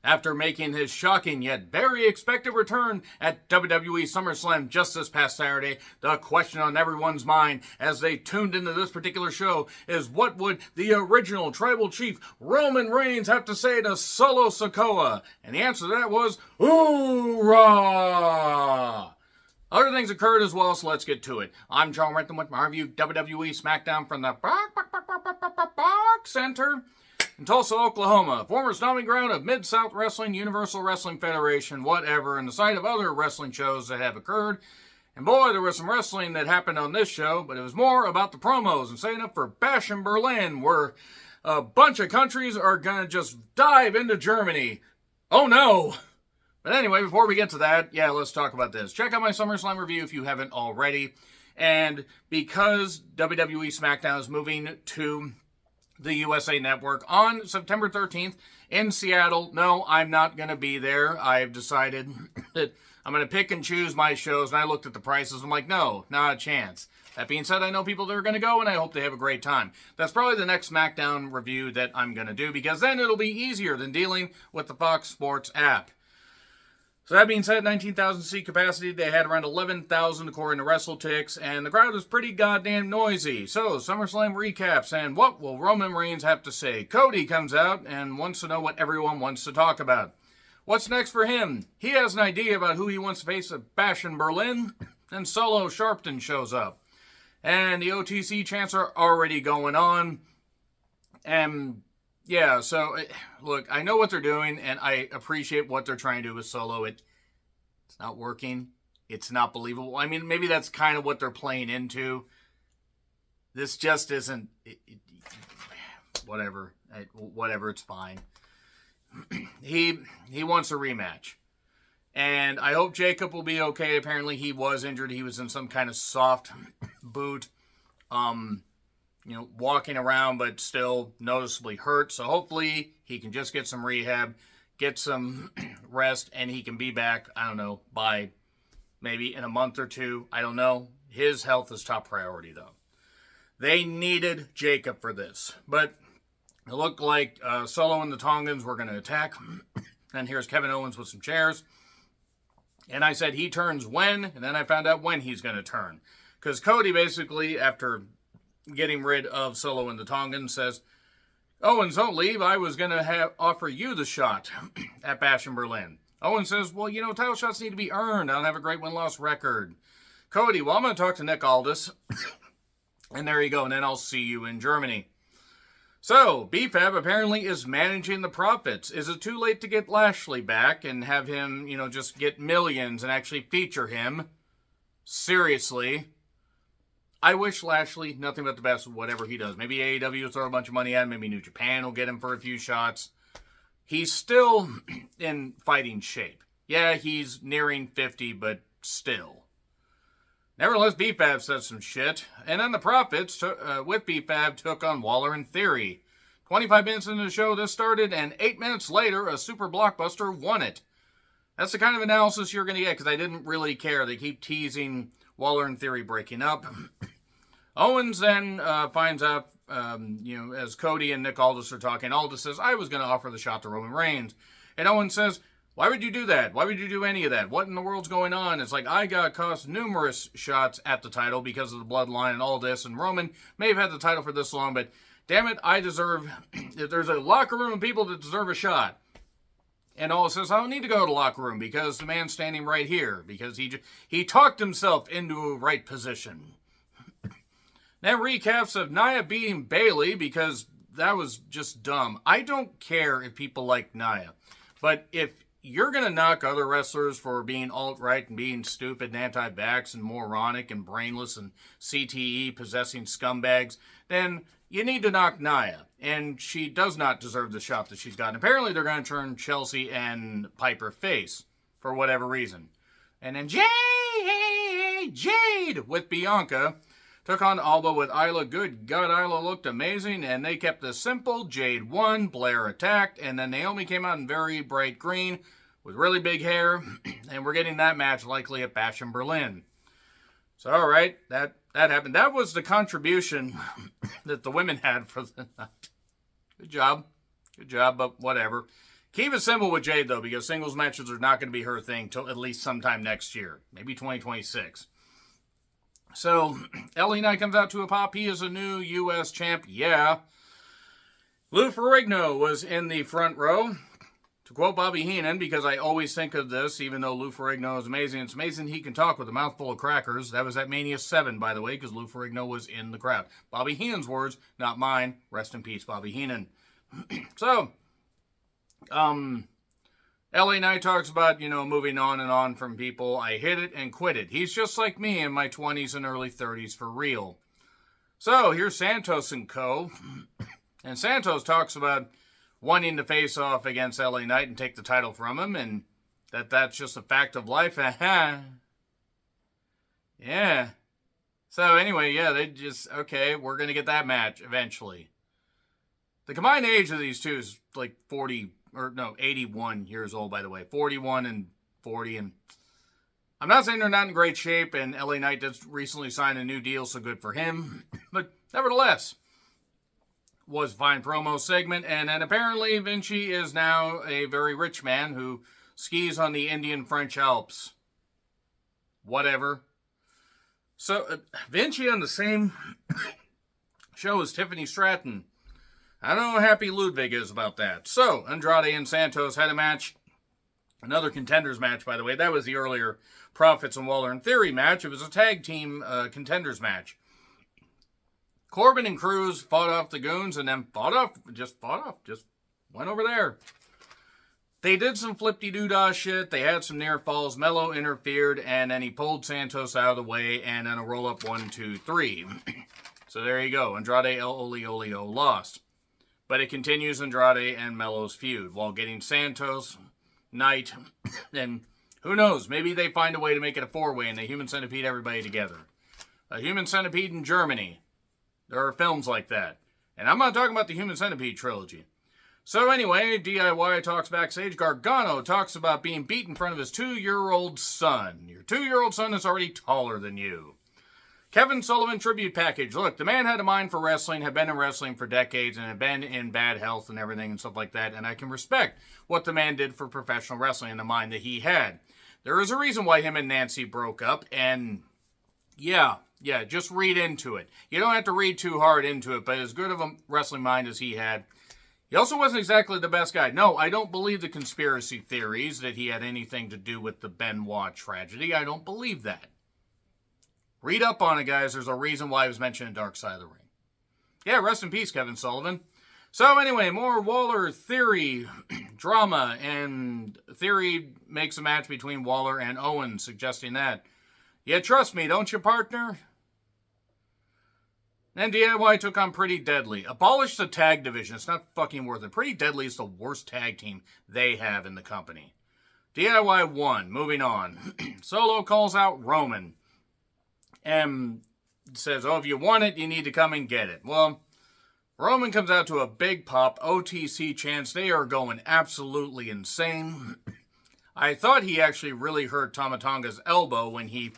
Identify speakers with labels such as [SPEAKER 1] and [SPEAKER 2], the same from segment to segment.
[SPEAKER 1] After making his shocking yet very expected return at WWE SummerSlam just this past Saturday, the question on everyone's mind as they tuned into this particular show is what would the original Tribal Chief Roman Reigns have to say to Solo Sikoa? And the answer to that was, Oorah! Other things occurred as well, so let's get to it. I'm John Renton with my review WWE Smackdown from the Box Center in Tulsa, Oklahoma, former stomping ground of Mid-South Wrestling, Universal Wrestling Federation, whatever, and the site of other wrestling shows that have occurred. And boy, there was some wrestling that happened on this show, but it was more about the promos and setting up for Bash in Berlin, where a bunch of countries are going to just dive into Germany. Oh no! But anyway, before we get to that, let's talk about this. Check out my SummerSlam review if you haven't already. And because WWE SmackDown is moving to the USA Network on September 13th in Seattle, no, I'm not going to be there. I've decided that I'm going to pick and choose my shows, and I looked at the prices. I'm like, no, not a chance. That being said, I know people that are going to go, and I hope they have a great time. That's probably the next SmackDown review that I'm going to do, because then it'll be easier than dealing with the Fox Sports app. So that being said, 19,000 seat capacity. They had around 11,000 according to WrestleTix, and the crowd was pretty goddamn noisy. So, SummerSlam recaps, and what will Roman Reigns have to say? Cody comes out and wants to know what everyone wants to talk about. What's next for him? He has an idea about who he wants to face at Bash in Berlin, and Solo Sharpton shows up. And the OTC chants are already going on, and yeah, so, look, I know what they're doing, and I appreciate what they're trying to do with Solo. It's not working. It's not believable. I mean, maybe that's kind of what they're playing into. This just isn't... whatever. Whatever, it's fine. He wants a rematch. And I hope Jacob will be okay. Apparently, he was injured. He was in some kind of soft boot. Walking around, but still noticeably hurt. So hopefully he can just get some rehab, get some rest, and he can be back, I don't know, by maybe in a month or two. I don't know. His health is top priority, though. They needed Jacob for this. But it looked like Solo and the Tongans were going to attack. And here's Kevin Owens with some chairs. And I said he turns when, and then I found out when he's going to turn. Because Cody basically, after getting rid of Solo and the Tongans, says, Owens, don't leave. I was going to offer you the shot at Bash in Berlin. Owens says, well, title shots need to be earned. I don't have a great win-loss record. Cody, well, I'm going to talk to Nick Aldis. And there you go. And then I'll see you in Germany. So, BFAB apparently is managing the profits. Is it too late to get Lashley back and have him, just get millions and actually feature him? Seriously. I wish Lashley nothing but the best with whatever he does. Maybe AEW will throw a bunch of money at him. Maybe New Japan will get him for a few shots. He's still in fighting shape. Yeah, he's nearing 50, but still. Nevertheless, BFAB said some shit. And then the Profits with BFAB took on Waller and Theory. 25 minutes into the show, this started, and 8 minutes later, a super blockbuster won it. That's the kind of analysis you're going to get, because I didn't really care. They keep teasing Waller and Theory breaking up. Owens then finds out, as Cody and Nick Aldis are talking, Aldis says, I was going to offer the shot to Roman Reigns. And Owens says, why would you do that? Why would you do any of that? What in the world's going on? It's like, I got cost numerous shots at the title because of the bloodline and all this, and Roman may have had the title for this long, but damn it, I deserve, there's a locker room of people that deserve a shot. And Aldis says, I don't need to go to the locker room because the man's standing right here, because he talked himself into a right position. Then recaps of Nia beating Bayley, because that was just dumb. I don't care if people like Nia, but if you're going to knock other wrestlers for being alt-right and being stupid and anti-vax and moronic and brainless and CTE possessing scumbags, then you need to knock Nia. And she does not deserve the shot that she's gotten. Apparently they're going to turn Chelsea and Piper face for whatever reason. And then Jade with Bianca took on Alba with Isla. Good God, Isla looked amazing, and they kept this simple. Jade won, Blair attacked, and then Naomi came out in very bright green with really big hair, and we're getting that match likely at Bash in Berlin. So, all right, that happened. That was the contribution that the women had for the night. Good job, but whatever. Keep it simple with Jade, though, because singles matches are not going to be her thing till at least sometime next year. Maybe 2026. So, LA Knight comes out to a pop. He is a new U.S. champ. Yeah. Lou Ferrigno was in the front row. To quote Bobby Heenan, because I always think of this, even though Lou Ferrigno is amazing. It's amazing he can talk with a mouthful of crackers. That was at Mania 7, by the way, because Lou Ferrigno was in the crowd. Bobby Heenan's words, not mine. Rest in peace, Bobby Heenan. So, LA Knight talks about, moving on and on from people. I hit it and quit it. He's just like me in my 20s and early 30s for real. So, here's Santos and co. And Santos talks about wanting to face off against LA Knight and take the title from him, and that's just a fact of life. Yeah. So anyway, yeah, they just, okay, we're going to get that match eventually. The combined age of these two is like 81 years old, by the way. 41 and 40, and I'm not saying they're not in great shape, and LA Knight just recently signed a new deal, so good for him. But nevertheless, was a fine promo segment, and then apparently Vinci is now a very rich man who skis on the Indian French Alps. Whatever. So, Vinci on the same show as Tiffany Stratton. I don't know how happy Ludwig is about that. So, Andrade and Santos had a match. Another contenders match, by the way. That was the earlier Profits and Waller and Theory match. It was a tag team contenders match. Corbin and Cruz fought off the Goons and then just went over there. They did some flip-de-doo-dah shit. They had some near falls. Mello interfered, and then he pulled Santos out of the way, and then a roll-up 1, 2, 3. So there you go. Andrade El Olio lost. But it continues Andrade and Mello's feud while getting Santos, Knight, and who knows, maybe they find a way to make it a four-way and they human centipede everybody together. A human centipede in Germany. There are films like that. And I'm not talking about the Human Centipede trilogy. So anyway, DIY talks backstage. Gargano talks about being beat in front of his 2-year-old son. Your 2-year-old son is already taller than you. Kevin Sullivan tribute package. Look, the man had a mind for wrestling, had been in wrestling for decades, and had been in bad health and everything and stuff like that. And I can respect what the man did for professional wrestling and the mind that he had. There is a reason why him and Nancy broke up, and yeah, just read into it. You don't have to read too hard into it, but as good of a wrestling mind as he had, he also wasn't exactly the best guy. No, I don't believe the conspiracy theories that he had anything to do with the Benoit tragedy. I don't believe that. Read up on it, guys. There's a reason why he was mentioned in Dark Side of the Ring. Yeah, rest in peace, Kevin Sullivan. So anyway, more Waller Theory drama, and Theory makes a match between Waller and Owen, suggesting that. Yeah, trust me, don't you, partner? Then DIY took on Pretty Deadly. Abolish the tag division. It's not fucking worth it. Pretty Deadly is the worst tag team they have in the company. DIY won. Moving on. Solo calls out Roman. And says, oh, if you want it, you need to come and get it. Well, Roman comes out to a big pop. OTC chants. They are going absolutely insane. I thought he actually really hurt Tama Tonga's elbow when he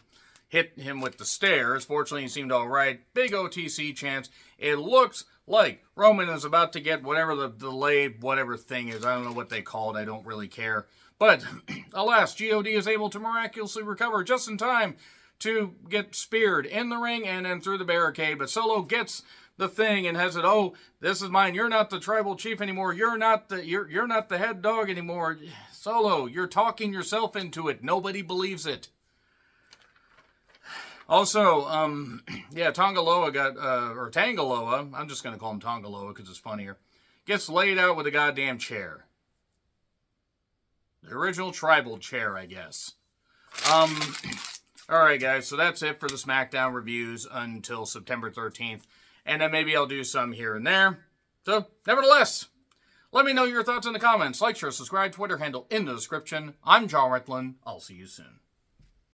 [SPEAKER 1] hit him with the stairs. Fortunately, he seemed all right. Big OTC chance. It looks like Roman is about to get whatever the delayed whatever thing is. I don't know what they call it. I don't really care. But, alas, GOD is able to miraculously recover just in time to get speared in the ring and then through the barricade. But Solo gets the thing and has it, oh, this is mine. You're not the tribal chief anymore. You're not the head dog anymore. Solo, you're talking yourself into it. Nobody believes it. Also, Tongaloa got, or Tangaloa, I'm just going to call him Tongaloa because it's funnier, gets laid out with a goddamn chair. The original tribal chair, I guess. Alright guys, so that's it for the Smackdown reviews until September 13th. And then maybe I'll do some here and there. So, nevertheless, let me know your thoughts in the comments. Like, share, subscribe, Twitter handle in the description. I'm John Ritlin. I'll see you soon.